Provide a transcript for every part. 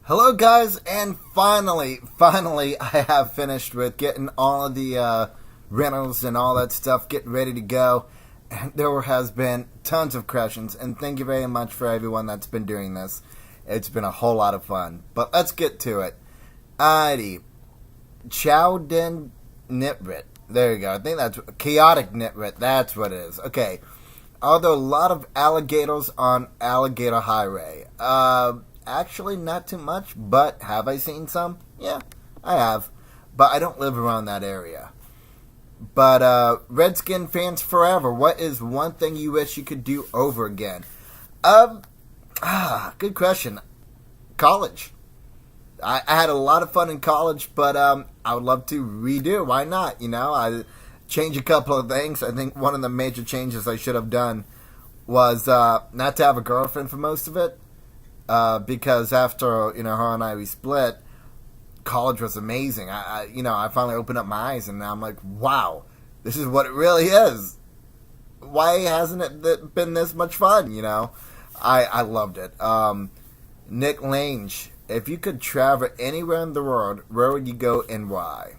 Hello, guys, and finally, I have finished with getting all of the rentals and all that stuff, getting ready to go. And there has been tons of questions, and thank you very much for everyone that's been doing this. It's been a whole lot of fun. But let's get to it. Alrighty. Chowden Nitrit. There you go. I think that's Chaotic Nitrit. That's what it is. Okay. Are there a lot of alligators on Alligator Highway? Actually, not too much, but have I seen some? Yeah, I have. But I don't live around that area. But, Redskin fans forever, what is one thing you wish you could do over again? Good question. College. I had a lot of fun in college, but, I would love to redo. Why not? I change a couple of things. I think one of the major changes I should have done was, not to have a girlfriend for most of it. Because after, her and we split, college was amazing. I finally opened up my eyes and now I'm like, wow, this is what it really is. Why hasn't it been this much fun, I loved it. Nick Lange, if you could travel anywhere in the world, where would you go and why?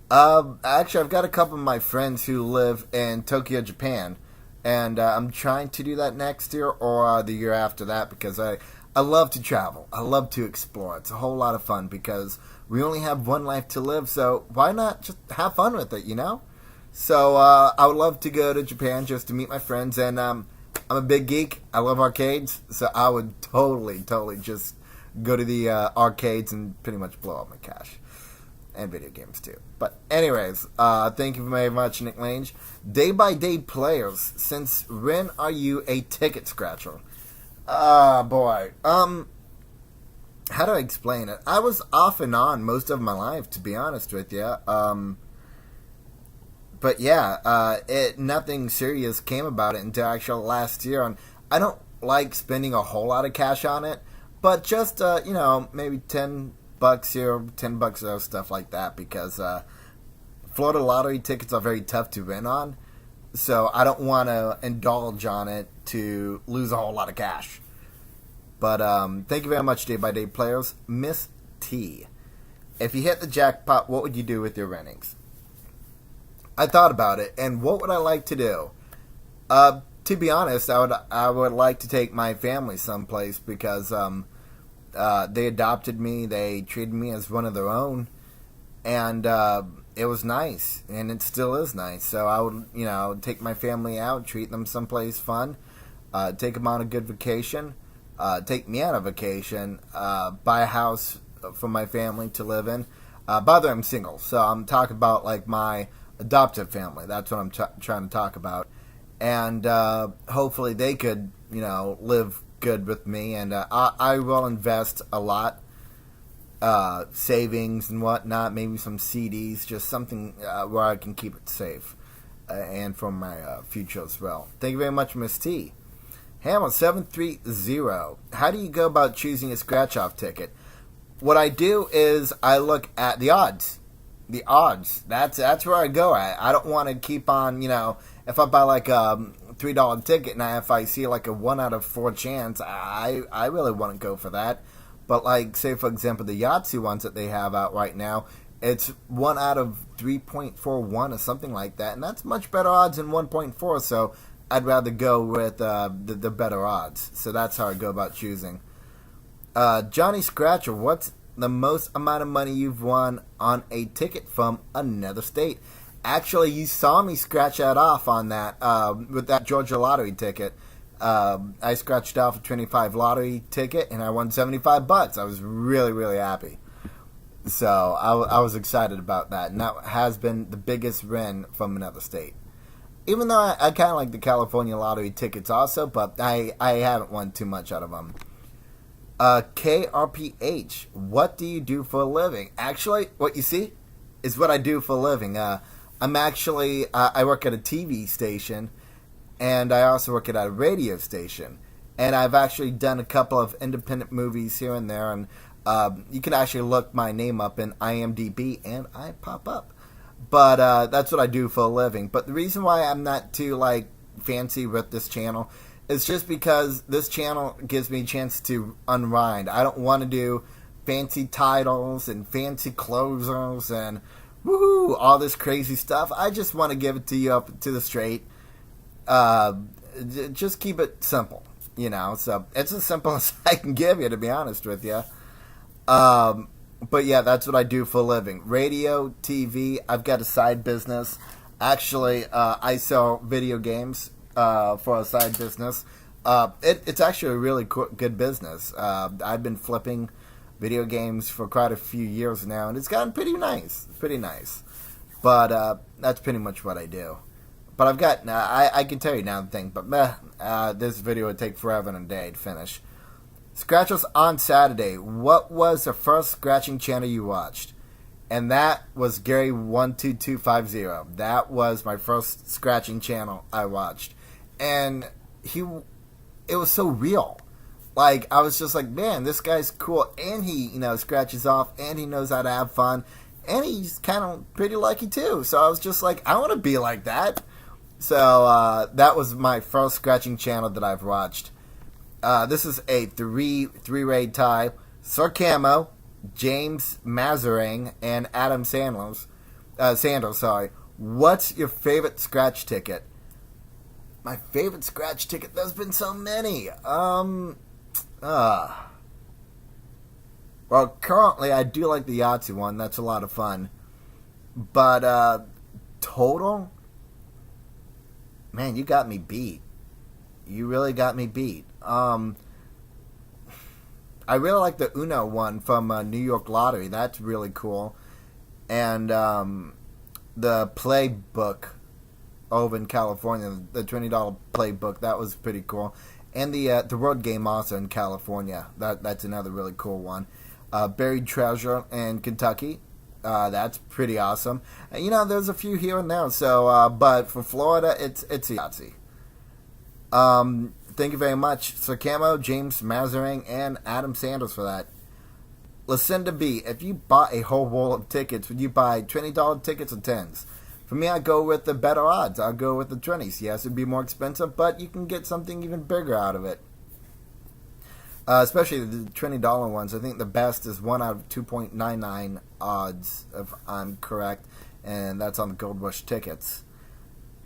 Actually, I've got a couple of my friends who live in Tokyo, Japan. And I'm trying to do that next year or the year after that because I love to travel. I love to explore. It's a whole lot of fun because we only have one life to live. So why not just have fun with it, So I would love to go to Japan just to meet my friends. And I'm a big geek. I love arcades. So I would totally just go to the arcades and pretty much blow all my cash. And video games too. But anyways, thank you very much, Nick Lange. Day-by-day players, since when are you a ticket scratcher? Boy. How do I explain it? I was off and on most of my life, to be honest with you. But yeah, nothing serious came about it until actually last year. And I don't like spending a whole lot of cash on it, but just, maybe $10 here, $10 there, stuff like that, because Florida lottery tickets are very tough to win on, so I don't want to indulge on it to lose a whole lot of cash. But thank you very much, Day by Day players. Miss T, if you hit the jackpot, what would you do with your winnings? I thought about it, and what would I like to do? To be honest, I would like to take my family someplace because they adopted me. They treated me as one of their own. And it was nice. And it still is nice. So I would, take my family out, treat them someplace fun, take them on a good vacation, take me on a vacation, buy a house for my family to live in. By the way, I'm single. So I'm talking about, like, my adoptive family. That's what I'm trying to talk about. And hopefully they could, live good with me, and I will invest a lot, savings and whatnot, maybe some CDs, just something where I can keep it safe, and for my future as well. Thank you very much, Miss T. Hamlet 730. How do you go about choosing a scratch-off ticket? What I do is I look at the odds. The odds. That's where I go at. I don't want to keep on, if I buy like a $3 ticket, and if I see like a 1 out of 4 chance, I really want to go for that. But like, say for example, the Yahtzee ones that they have out right now, it's 1 out of 3.41 or something like that, and that's much better odds than 1.4. So I'd rather go with the better odds. So that's how I go about choosing. Johnny Scratcher, what's the most amount of money you've won on a ticket from another state? Actually, you saw me scratch that off on that, with that Georgia lottery ticket. I scratched off a 25 lottery ticket, and I won $75. I was really, really happy. So, I was excited about that, and that has been the biggest win from another state. Even though I kind of like the California lottery tickets also, but I haven't won too much out of them. KRPH, what do you do for a living? Actually, what you see is what I do for a living. I'm actually, I work at a TV station, and I also work at a radio station. And I've actually done a couple of independent movies here and there, and you can actually look my name up in IMDb, and I pop up. But that's what I do for a living. But the reason why I'm not too, fancy with this channel It's just because this channel gives me a chance to unwind. I don't want to do fancy titles and fancy closers and woohoo, all this crazy stuff. I just want to give it to you up to the straight. Just keep it simple, So it's as simple as I can give you, to be honest with you. But yeah, that's what I do for a living. Radio, TV. I've got a side business. Actually, I sell video games for a side business. It's actually a really good business. I've been flipping video games for quite a few years now, and it's gotten pretty nice. But that's pretty much what I do. But I've got, I can tell you now the thing, but this video would take forever and a day to finish. Scratch Us on Saturday. What was the first scratching channel you watched? And that was Gary12250. That was my first scratching channel I watched. And it was so real. Like, I was just like, man, this guy's cool. And he, scratches off. And he knows how to have fun. And he's kind of pretty lucky, too. So I was just like, I want to be like that. So that was my first scratching channel that I've watched. This is a three-raid tie. Sir Camo, James Mazarang, and Adam Sanders. What's your favorite scratch ticket? My favorite scratch ticket? There's been so many. Well, currently I do like the Yahtzee one. That's a lot of fun. But total? Man, you got me beat. You really got me beat. I really like the Uno one from New York Lottery. That's really cool. And the Playbook over in California, the $20 Playbook, that was pretty cool. And the Road Game also in California. That's another really cool one. Buried Treasure in Kentucky. That's pretty awesome. And, there's a few here and there. So, but for Florida, it's a Yahtzee. Thank you very much, Sir Camo, James Mazarang, and Adam Sanders for that. Lucinda B, if you bought a whole roll of tickets, would you buy $20 tickets or 10s? For me, I'd go with the better odds. I'll go with the 20s. Yes, it'd be more expensive, but you can get something even bigger out of it. Especially the $20 ones. I think the best is 1 out of 2.99 odds, if I'm correct, and that's on the Gold Rush tickets.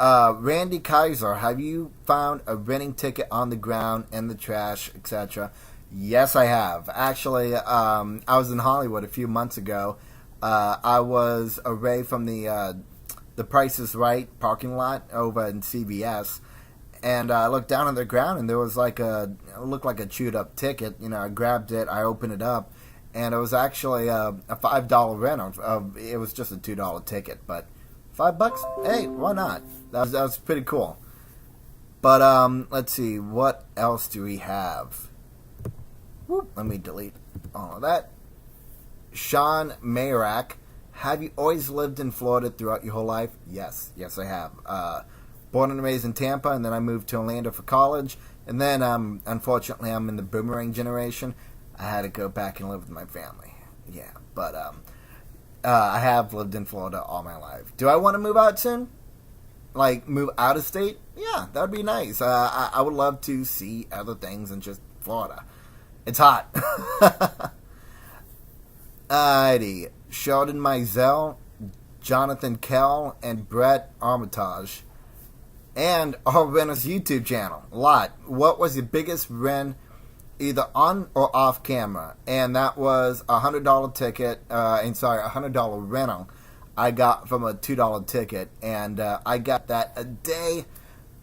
Randy Kaiser, have you found a winning ticket on the ground, in the trash, etc.? Yes, I have. Actually, I was in Hollywood a few months ago. I was away from the Price is Right parking lot over in CVS, and I looked down on the ground, and there was it looked like a chewed up ticket. I grabbed it, I opened it up, and it was actually a $5 rental. It was just a $2 ticket, but $5? Hey, why not? That was pretty cool. But let's see, what else do we have? Whoop, let me delete all of that. Sean Mayrak, have you always lived in Florida throughout your whole life? Yes, I have. Born and raised in Tampa, and then I moved to Orlando for college. And then, unfortunately, I'm in the boomerang generation. I had to go back and live with my family. Yeah, but I have lived in Florida all my life. Do I want to move out soon? Like, move out of state? Yeah, that would be nice. I would love to see other things than just Florida. It's hot. Alrighty. Sheldon Mizell, Jonathan Kell, and Brett Armitage. And our winner's YouTube channel. A lot. What was your biggest win, either on or off camera? And that was a $100 ticket, a $100 rental I got from a $2 ticket. And I got that a day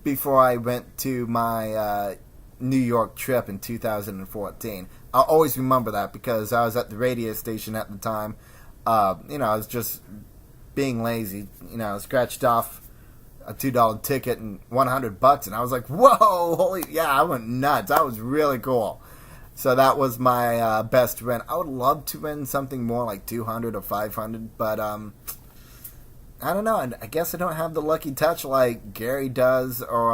before I went to my New York trip in 2014. I'll always remember that because I was at the radio station at the time. I was just being lazy. I scratched off a $2 ticket and $100, and I was like, whoa, I went nuts. That was really cool. So that was my best win. I would love to win something more like 200 or 500, but I don't know. I guess I don't have the lucky touch like Gary does or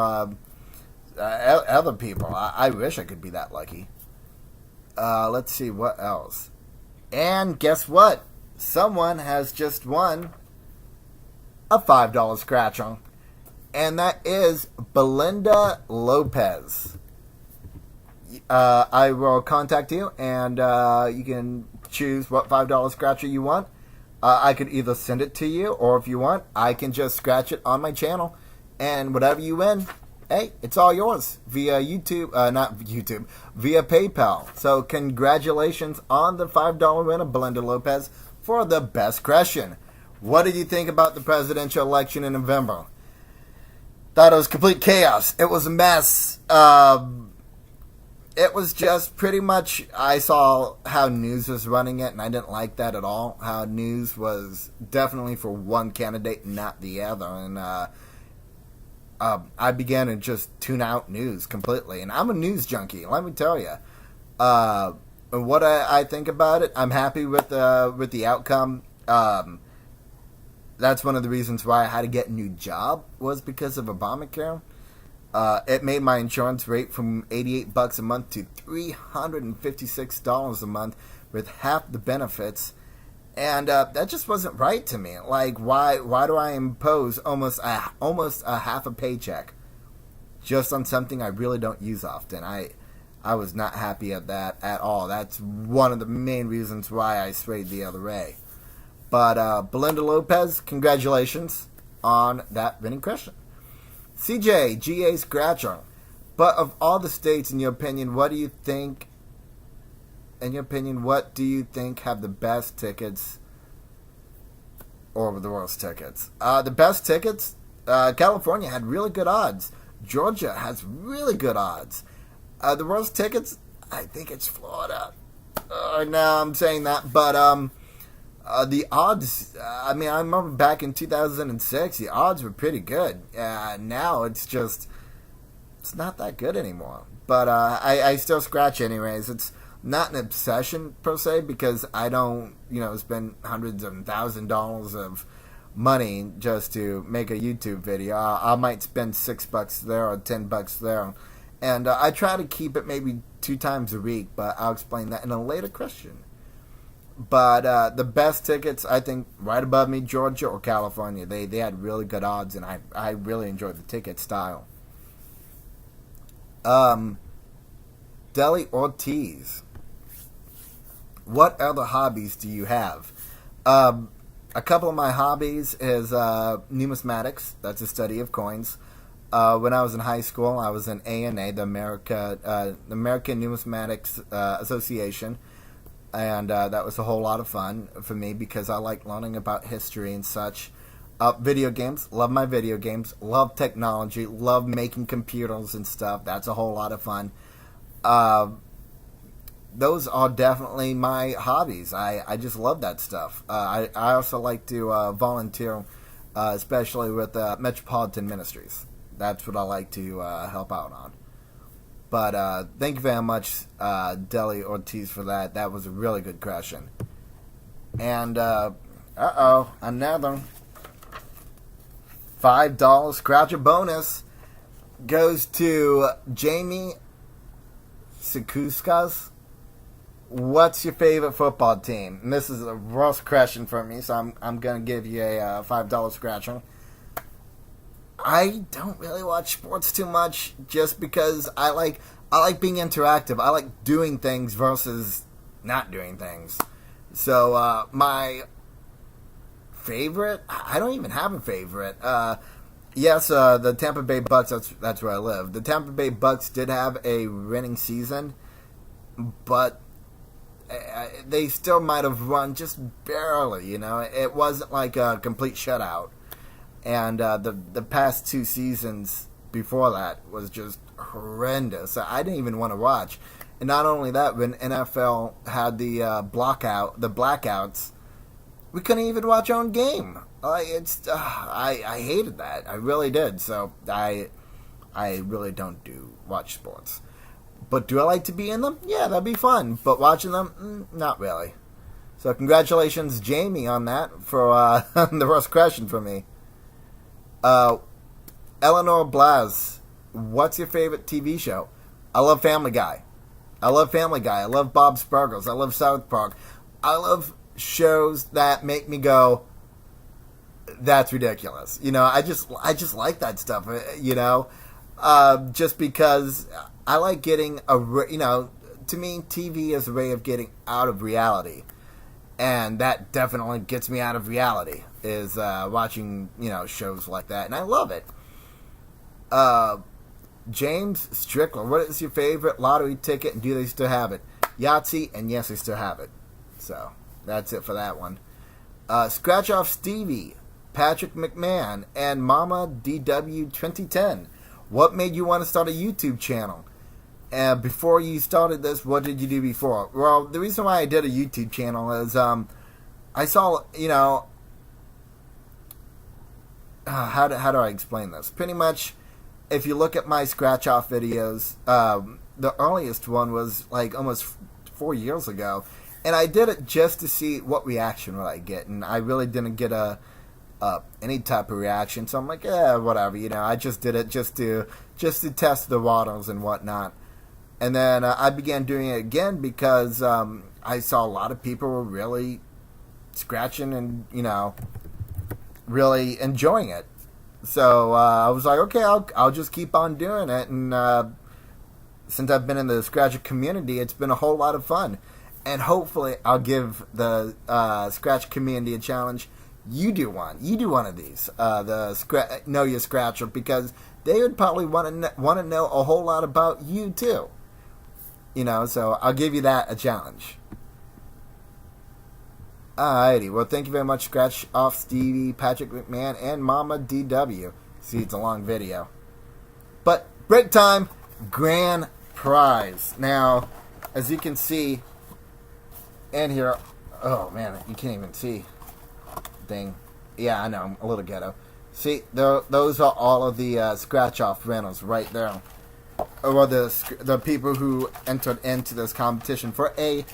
other people. I wish I could be that lucky. Let's see what else. And guess what? Someone has just won a $5 scratch-on. and that is Belinda Lopez. I will contact you, and you can choose what $5 scratcher you want. I could either send it to you, or if you want, I can just scratch it on my channel, and whatever you win, hey, it's all yours via YouTube, not YouTube, via PayPal. So congratulations on the $5 winner, Belinda Lopez, for the best question. What did you think about the presidential election in November? Thought it was complete chaos. It was a mess. It was just pretty much, I saw how news was running it, and I didn't like that at all. How news was definitely for one candidate, not the other. And I began to just tune out news completely. And I'm a news junkie, let me tell you. What I think about it, I'm happy with the outcome. That's one of the reasons why I had to get a new job, was because of Obamacare. It made my insurance rate from $88 a month to $356 a month with half the benefits, and that just wasn't right to me. Like, why do I impose almost a half a paycheck just on something I really don't use often? I was not happy at that at all. That's one of the main reasons why I swayed the other way. But Belinda Lopez, congratulations on that winning question. CJ, GA Scratcher. But of all the states, in your opinion, what do you think have the best tickets or the worst tickets? The best tickets, California had really good odds. Georgia has really good odds. The worst tickets, I think it's Florida. No, I'm saying that, but the odds, I remember back in 2006, the odds were pretty good. Now it's not that good anymore. But I still scratch anyways. It's not an obsession per se, because I don't, spend hundreds of $1,000s of money just to make a YouTube video. I might spend $6 there or $10 there. And I try to keep it maybe 2 times a week, but I'll explain that in a later question. But the best tickets, I think, right above me, Georgia or California. They had really good odds, and I really enjoyed the ticket style. Deli Ortiz. What other hobbies do you have? A couple of my hobbies is numismatics. That's the study of coins. When I was in high school, I was in ANA, the American Numismatics Association. And that was a whole lot of fun for me, because I like learning about history and such. Video games, love my video games. Love technology, love making computers and stuff. That's a whole lot of fun. Those are definitely my hobbies. I just love that stuff. I also like to volunteer, especially with Metropolitan Ministries. That's what I like to help out on. But thank you very much, Deli Ortiz, for that. That was a really good question. And, another $5 Scratcher bonus goes to Jamie Sikouskas. What's your favorite football team? And this is a rough question for me, so I'm going to give you a $5 Scratcher. I don't really watch sports too much, just because I like being interactive. I like doing things versus not doing things. So my favorite, I don't even have a favorite. Yes, the Tampa Bay Bucks. That's where I live. The Tampa Bay Bucks did have a winning season, but they still might have won just barely. It wasn't like a complete shutout. And the past 2 seasons before that was just horrendous. I didn't even want to watch. And not only that, when NFL had the blackouts, we couldn't even watch our own game. I hated that. I really did. So I really don't watch sports. But do I like to be in them? Yeah, that'd be fun. But watching them, not really. So congratulations, Jamie, on that for the first question for me. Eleanor Blaz, what's your favorite TV show? I love Family Guy. I love Bob's Burgers. I love South Park. I love shows that make me go, That's ridiculous. I just like that stuff. Just because I like getting to me, TV is a way of getting out of reality, and that definitely gets me out of reality. Is watching shows like that, and I love it. James Strickler, what is your favorite lottery ticket, and do they still have it? Yahtzee, and yes, they still have it. So that's it for that one. Scratch Off Stevie, Patrick McMahon, and Mama DW 2010. What made you want to start a YouTube channel? Before you started this, what did you do before? Well, the reason why I did a YouTube channel is I saw, how do I explain this? Pretty much, if you look at my scratch off videos, the earliest one was like almost 4 years ago, and I did it just to see what reaction would I get, and I really didn't get any type of reaction. So I'm like, whatever, I just did it just to test the waters and whatnot. And then I began doing it again because I saw a lot of people were really scratching and really enjoying it. So I was like, okay, I'll just keep on doing it. And since I've been in the Scratcher community, it's been a whole lot of fun. And hopefully I'll give the Scratch community a challenge. You do one of these, the Know Your Scratcher, because they would probably want to know a whole lot about you too. So I'll give you that a challenge. Alrighty, well, thank you very much, Scratch Off Stevie, Patrick McMahon, and Mama DW. See, it's a long video. But, break time, grand prize. Now, as you can see, in here, oh man, you can't even see. Thing. Yeah, I know, I'm a little ghetto. See, those are all of the Scratch Off rentals right there. Or the people who entered into this competition for a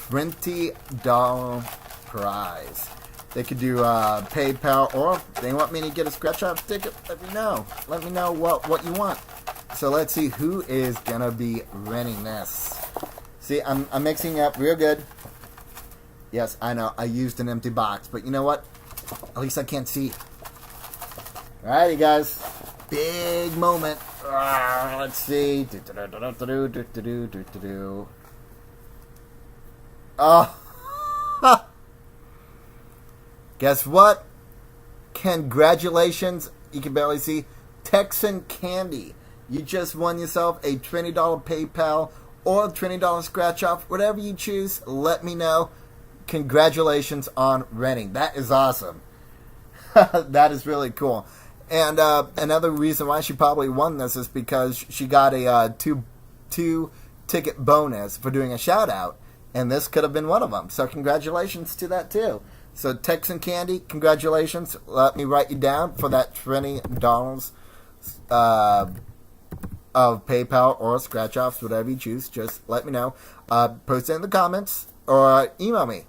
$20 prize. They could do PayPal, or if they want me to get a Scratch Off ticket, let me know. Let me know what you want. So let's see who is gonna be renting this. See, I'm mixing up real good. Yes, I know, I used an empty box, but you know what? At least I can't see. Alrighty, guys. Big moment. Let's see. Oh. Guess what? Congratulations. You can barely see. Texan Candy. You just won yourself a $20 PayPal or $20 scratch off. Whatever you choose, let me know. Congratulations on renting. That is awesome. That is really cool. And another reason why she probably won this is because she got a two ticket bonus for doing a shout out, and this could have been one of them. So congratulations to that too. So Texan Candy, congratulations. Let me write you down for that $20 of PayPal or scratch offs, whatever you choose. Just let me know. Post it in the comments or email me.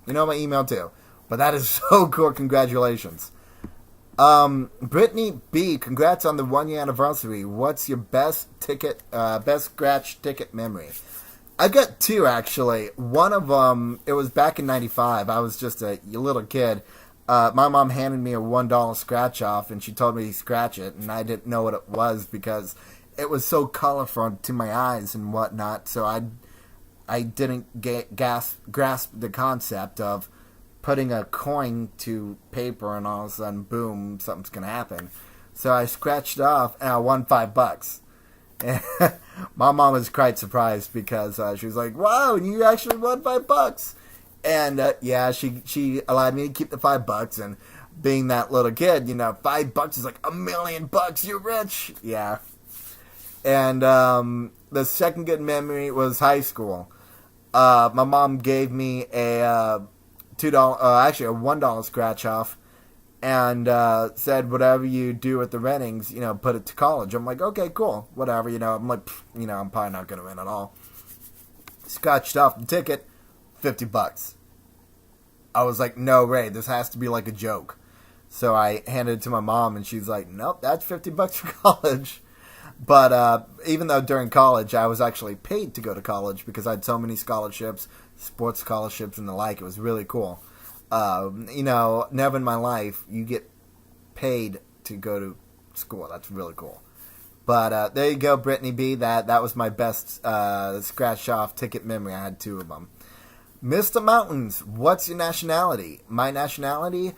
You know my email too. But that is so cool. Congratulations. Brittany B, congrats on the 1 year anniversary. What's your best scratch ticket memory? I got two, actually. One of them, it was back in 95. I was just a little kid. My mom handed me a $1 scratch off, and she told me to scratch it, and I didn't know what it was because it was so colorful to my eyes and whatnot, so I didn't grasp the concept of putting a coin to paper and all of a sudden, boom, something's going to happen. So I scratched it off and I won $5. And my mom was quite surprised because she was like, wow, you actually won $5. And yeah, she allowed me to keep the $5. And being that little kid, $5 is like $1 million. You're rich. Yeah. And the second good memory was high school. My mom gave me a actually a $1 scratch off, and said whatever you do with the rentings, put it to college. I'm like, okay, cool, whatever. I'm like, I'm probably not gonna win at all. Scratched off the ticket, $50. I was like, no way, this has to be like a joke. So I handed it to my mom, and she's like, nope, that's $50 for college. But even though during college I was actually paid to go to college because I had so many scholarships, sports scholarships and the like, it was really cool. Never in my life you get paid to go to school. That's really cool. But there you go, Brittany B. That was my best scratch off ticket memory. I had 2 of them. Mr. Mountains, what's your nationality? My nationality,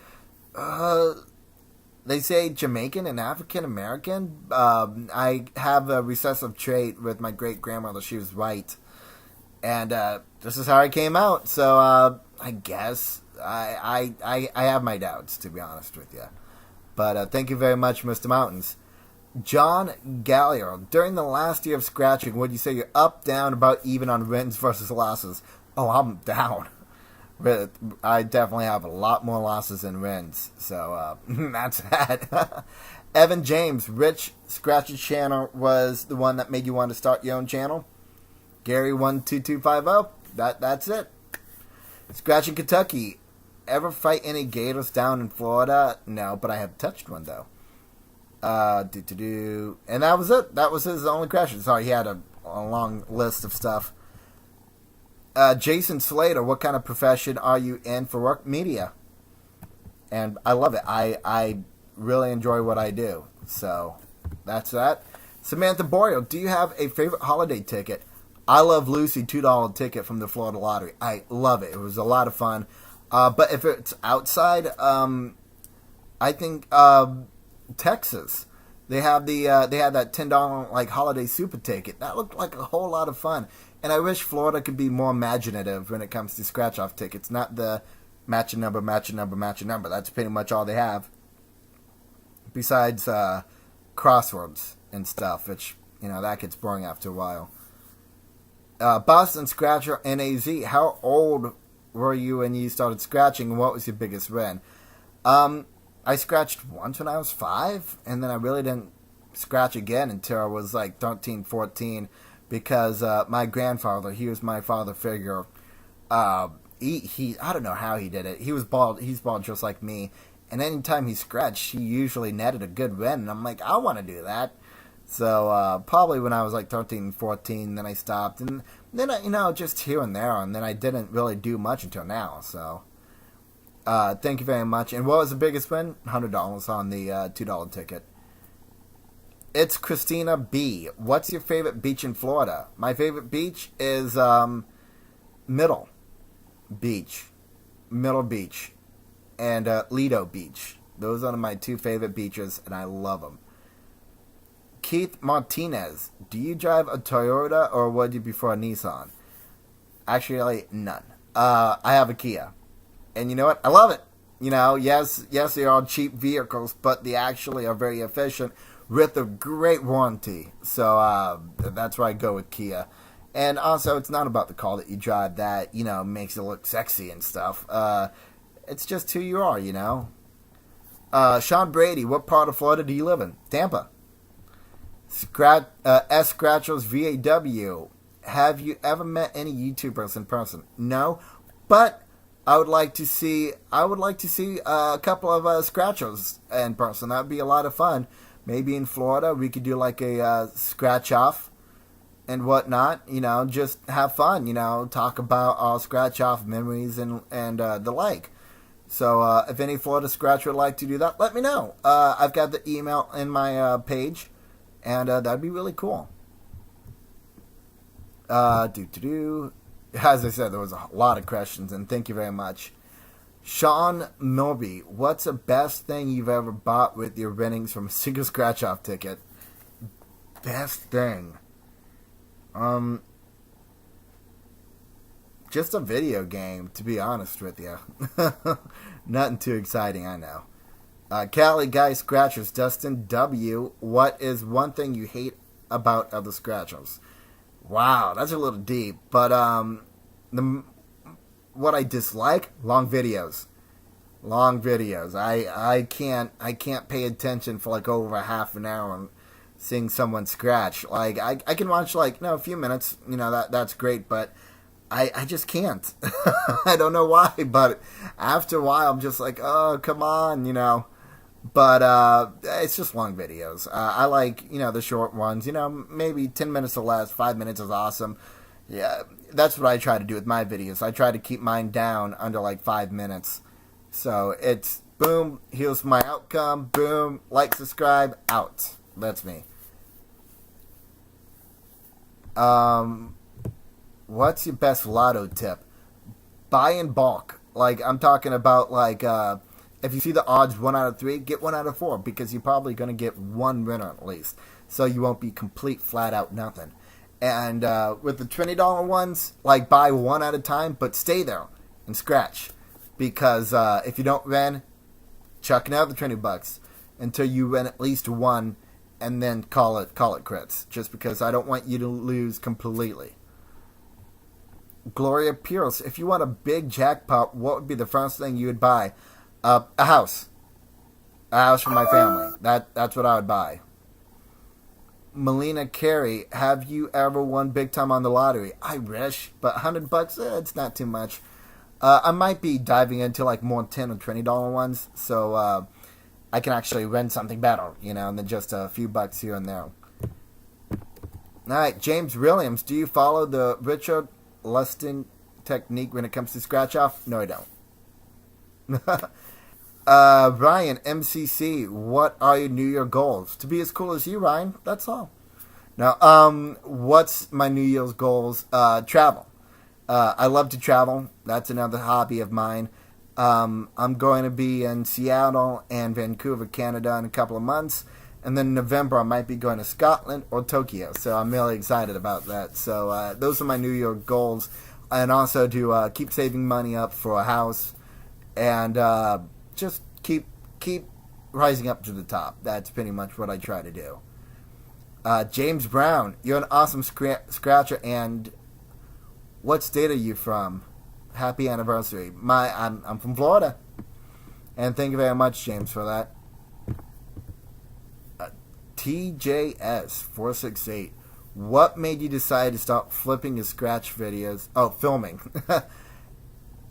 they say Jamaican and African American. I have a recessive trait with my great grandmother. She was white, and this is how I came out. So I guess I have my doubts, to be honest with you. But thank you very much, Mr. Mountains. John Gallier, during the last year of scratching, would you say you're up, down, about even on wins versus losses? Oh, I'm down. I definitely have a lot more losses than wins. So that's that. Evan James, Rich Scratch's channel was the one that made you want to start your own channel. Gary12250, that's it. Scratching Kentucky, ever fight any gators down in Florida? No, but I have touched one though. And that was it. That was his only question. Sorry, he had a long list of stuff. Jason Slater, what kind of profession are you in for work? Media. And I love it. I really enjoy what I do. So, that's that. Samantha Boreal, do you have a favorite holiday ticket? I love Lucy $2 ticket from the Florida Lottery. I love it. It was a lot of fun. But if it's outside, I think Texas. They had that $10 like holiday super ticket. That looked like a whole lot of fun. And I wish Florida could be more imaginative when it comes to scratch-off tickets. Not the match a number, match a number, match a number. That's pretty much all they have. Besides crosswords and stuff, which, that gets boring after a while. Boston Scratcher NAZ, how old were you when you started scratching, and what was your biggest win? I scratched once when I was 5, and then I really didn't scratch again until I was like 13, 14, because my grandfather, he was my father figure. He I don't know how he did it. He was bald. He's bald just like me. And anytime he scratched, he usually netted a good win. And I'm like, I want to do that. So probably when I was like 13, 14, then I stopped. And then, just here and there. And then I didn't really do much until now. So thank you very much. And what was the biggest win? $100 on the $2 ticket. It's Christina B. What's your favorite beach in Florida? My favorite beach is Middle Beach, and Lido Beach. Those are my 2 favorite beaches, and I love them. Keith Martinez, do you drive a Toyota or would you prefer a Nissan? Actually, none. I have a Kia, and you know what? I love it. Yes, they are cheap vehicles, but they actually are very efficient with a great warranty. So that's why I go with Kia. And also, it's not about the car that you drive that, makes it look sexy and stuff. It's just who you are, Sean Brady, what part of Florida do you live in? Tampa. S. Scratchers VAW, have you ever met any YouTubers in person? No, but I would like to see a couple of Scratchers in person. That would be a lot of fun. Maybe in Florida, we could do like a scratch-off and whatnot, just have fun, talk about our scratch-off memories and the like. So if any Florida Scratcher would like to do that, let me know. I've got the email in my page, and that'd be really cool. As I said, there was a lot of questions, and thank you very much. Sean Milby, what's the best thing you've ever bought with your winnings from a single scratch-off ticket? Best thing? Just a video game, to be honest with you. Nothing too exciting, I know. Cali Guy Scratchers, Dustin W. What is one thing you hate about other Scratchers? Wow, that's a little deep. But what I dislike, long videos. I can't pay attention for like over half an hour and seeing someone scratch. Like I can watch a few minutes, that's great, but I just can't. I don't know why, but after a while I'm just like, oh, come on, But it's just long videos. I like, the short ones, maybe 10 minutes or less. 5 minutes is awesome. Yeah, that's what I try to do with my videos. I try to keep mine down under like 5 minutes. So it's Boom, here's my outcome. Boom, like, subscribe, out. That's me. What's your best lotto tip? Buy in bulk. Like, I'm talking about, like, if you see the odds 1 out of 3, get 1 out of 4, because you're probably going to get one winner at least. So you won't be complete flat out nothing. And with the $20 ones, like, buy one at a time, but stay there and scratch. Because if you don't win, chuck another $20 until you win at least one, and then call it crits. Just because I don't want you to lose completely. Gloria Pierce, if you want a big jackpot, what would be the first thing you would buy? A house. A house for my family. That's what I would buy. Melina Carey, have you ever won big time on the lottery? I wish, but $100, it's not too much. I might be diving into like more $10 or $20 ones, so I can actually win something better, than just a few bucks here and there. All right, James Williams, do you follow the Richard Lustin technique when it comes to scratch off? No, I don't. Ryan MCC, what are your New Year goals? To be as cool as you, Ryan. That's all. Now, what's my New Year's goals? Travel. I love to travel. That's another hobby of mine. I'm going to be in Seattle and Vancouver, Canada in a couple of months. And then in November, I might be going to Scotland or Tokyo. So I'm really excited about that. So those are my New Year goals. And also to keep saving money up for a house. And just keep rising up to the top. That's pretty much what I try to do. James Brown, you're an awesome scratcher. And what state are you from? Happy anniversary. I'm from Florida. And thank you very much, James, for that. TJS468. What made you decide to stop flipping your scratch videos? Oh, filming.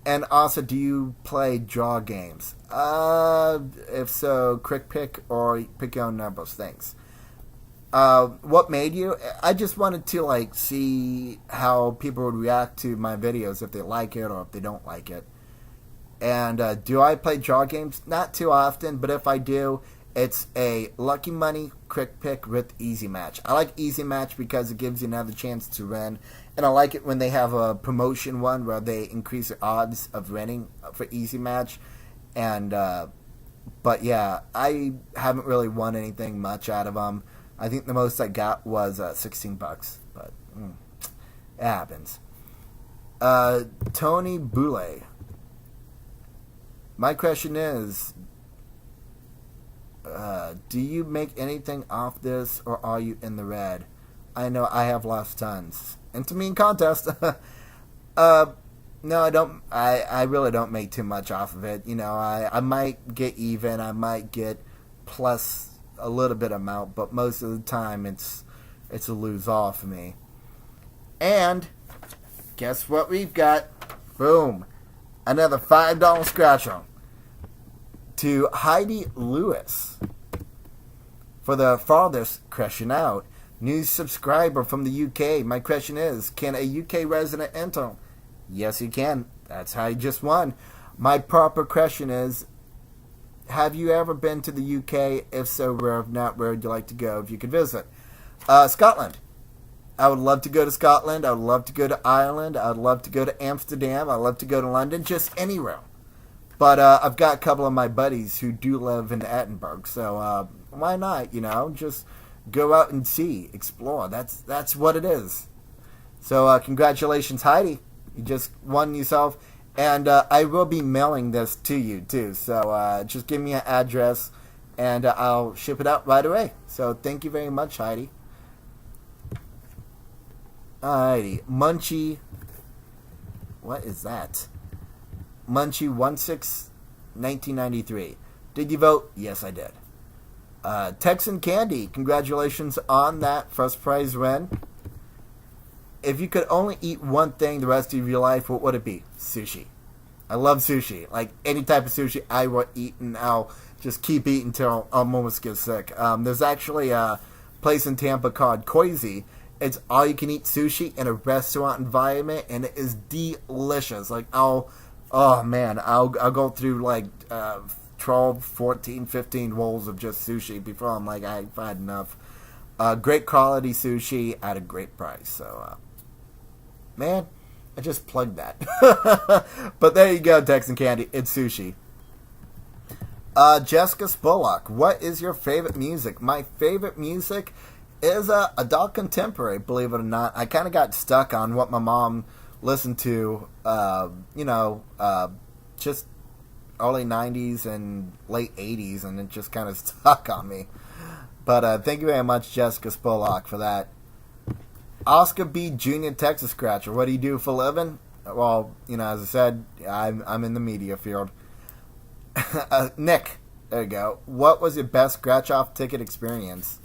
And also, do you play draw games? If so, quick pick or pick your own numbers. Thanks. What made you? I just wanted to see how people would react to my videos, if they like it or if they don't like it. And do I play draw games? Not too often, but if I do, it's a Lucky Money quick pick with Easy Match. I like Easy Match because it gives you another chance to win. And I like it when they have a promotion one where they increase the odds of winning for Easy Match. And, but yeah, I haven't really won anything much out of them. I think the most I got was $16, but it happens. Tony Boulay. My question is, do you make anything off this, or are you in the red? I know I have lost tons. And to me in contest. No, I don't. I really don't make too much off of it. I might get even. I might get plus a little bit amount, but most of the time it's a lose all for me. And guess what we've got? Boom. Another $5 scratcher to Heidi Lewis for the farthest question out. New subscriber from the UK. My question is, can a UK resident enter? Yes, you can. That's how you just won. My proper question is, have you ever been to the UK? If so, where? If not, where would you like to go if you could visit? Scotland. I would love to go to Scotland. I would love to go to Ireland. I would love to go to Amsterdam. I'd love to go to London. Just anywhere. But I've got a couple of my buddies who do live in Edinburgh. So why not? Just go out and see, explore. That's what it is. So congratulations, Heidi. You just won yourself. And I will be mailing this to you, too. So just give me an address, and I'll ship it out right away. So thank you very much, Heidi. Alrighty. Munchie. What is that? Munchie 1993. Did you vote? Yes, I did. Texan Candy. Congratulations on that first prize win. If you could only eat one thing the rest of your life, what would it be? Sushi. I love sushi. Like, any type of sushi I will eat, and I'll just keep eating until I'll almost get sick. There's actually a place in Tampa called Koizi. It's all-you-can-eat sushi in a restaurant environment, and it is delicious. Like, I'll go through, 12 12, 14, 15 rolls of just sushi before I'm like, I've had enough. Great quality sushi at a great price. So, man, I just plugged that. But there you go, Texan Candy. It's sushi. Jessica Spolak, what is your favorite music? My favorite music is adult contemporary, believe it or not. I kind of got stuck on what my mom listened to, just early 90s and late 80s, and it just kind of stuck on me. But thank you very much, Jessica Spolak, for that. Oscar B. Jr. Texas Scratcher, what do you do for a living? Well, as I said, I'm in the media field. Nick, there you go. What was your best scratch-off ticket experience?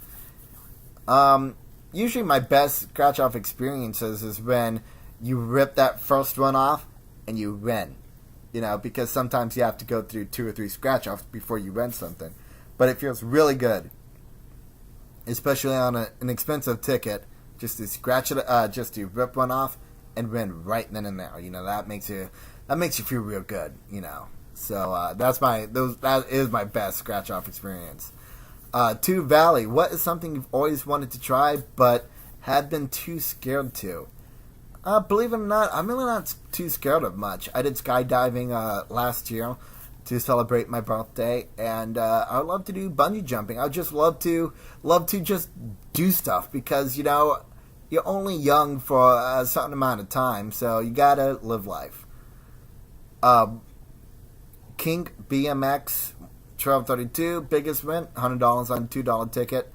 Usually my best scratch-off experiences is when you rip that first one off and you win. Because sometimes you have to go through 2 or 3 scratch-offs before you win something. But it feels really good, especially on an expensive ticket, just to scratch it, just to rip one off and win right then and there. That makes you feel real good. So that is my best scratch-off experience. 2 Valley, what is something you've always wanted to try but had been too scared to? Believe it or not, I'm really not too scared of much. I did skydiving last year to celebrate my birthday, and I would love to do bungee jumping. I would just love to just do stuff because you're only young for a certain amount of time, so you gotta live life. King BMX 1232, biggest win, $100 on a $2 ticket.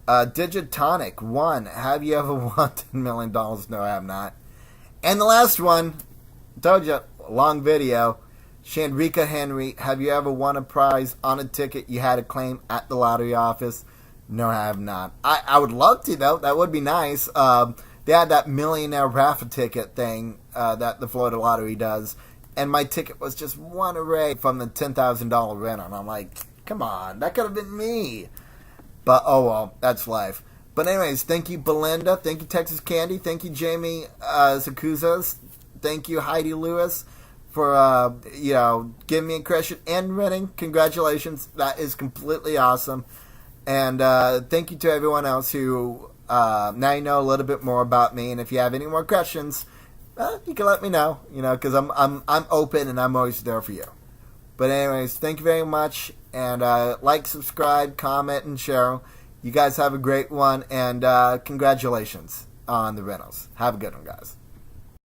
Digitonic 1, have you ever won $10 million? No, I have not. And the last one, told you, long video. Shandrika Henry, have you ever won a prize on a ticket you had to claim at the lottery office? No, I have not. I would love to, though. That would be nice. They had that millionaire raffle ticket thing that the Florida Lottery does. And my ticket was just one array from the $10,000 winner. And I'm like, come on, that could have been me. But, oh well, that's life. But anyways, thank you, Belinda. Thank you, Texas Candy. Thank you, Jamie Zakuzas. Thank you, Heidi Lewis, for, giving me a credit and winning. Congratulations. That is completely awesome. And thank you to everyone else who now you know a little bit more about me. And if you have any more questions, you can let me know, because I'm open and I'm always there for you. But anyways, thank you very much. And like, subscribe, comment, and share. You guys have a great one. And congratulations on the Reynolds. Have a good one, guys.